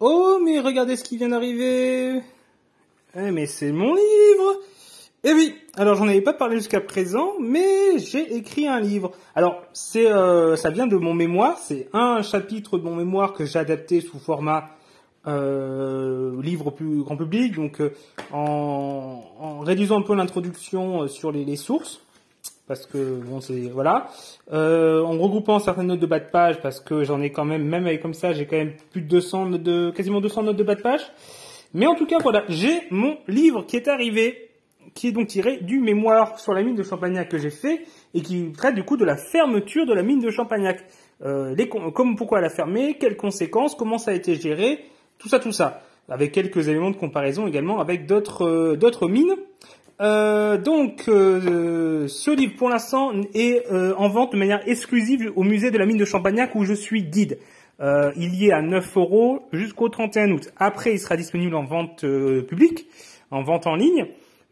Oh, mais regardez ce qui vient d'arriver. Eh, mais c'est mon livre. Eh oui, alors j'en avais pas parlé jusqu'à présent, mais j'ai écrit un livre. Alors, ça vient de mon mémoire, c'est un chapitre de mon mémoire que j'ai adapté sous format livre plus grand public, donc en réduisant un peu l'introduction sur les sources. Parce que bon c'est voilà, en regroupant certaines notes de bas de page parce que j'en ai quand même avec comme ça j'ai quand même plus de 200 notes quasiment 200 notes de bas de page. Mais en tout cas voilà, j'ai mon livre qui est arrivé, qui est donc tiré du mémoire sur la mine de Champagnac que j'ai fait et qui traite du coup de la fermeture de la mine de Champagnac. Comme pourquoi elle a fermé, quelles conséquences, comment ça a été géré, tout ça, avec quelques éléments de comparaison également avec d'autres mines. Ce livre pour l'instant est en vente de manière exclusive au musée de la mine de Champagnac où je suis guide. Il y est à 9 € jusqu'au 31 août. Après, il sera disponible en vente publique, en vente en ligne.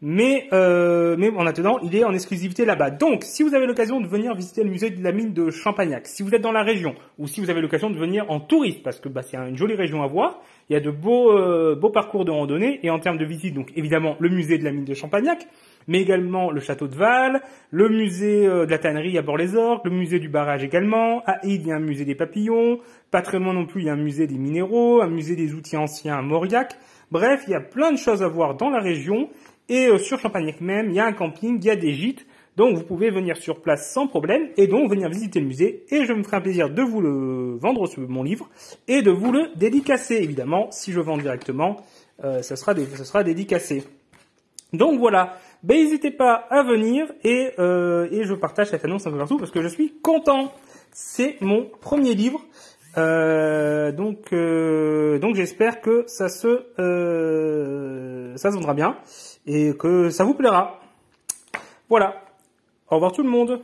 Mais en attendant, il est en exclusivité là-bas. Donc, si vous avez l'occasion de venir visiter le musée de la mine de Champagnac, si vous êtes dans la région, ou si vous avez l'occasion de venir en touriste, parce que c'est une jolie région à voir, il y a de beaux parcours de randonnée, et en termes de visite, donc évidemment le musée de la mine de Champagnac, mais également le château de Val, le musée de la tannerie à Bord-les-Orgues, le musée du barrage également, à Ide, il y a un musée des papillons, pas très loin non plus, il y a un musée des minéraux, un musée des outils anciens à Mauriac. Bref, il y a plein de choses à voir dans la région. Et sur Champagnac même, il y a un camping, il y a des gîtes, donc vous pouvez venir sur place sans problème, et donc venir visiter le musée, et je me ferai un plaisir de vous le vendre, mon livre, et de vous le dédicacer, évidemment, si je vends directement, ça sera dédicacé. Donc voilà, n'hésitez pas à venir, et je partage cette annonce un peu partout, parce que je suis content. C'est mon premier livre, donc j'espère que ça se vendra bien et que ça vous plaira. Voilà. Au revoir tout le monde.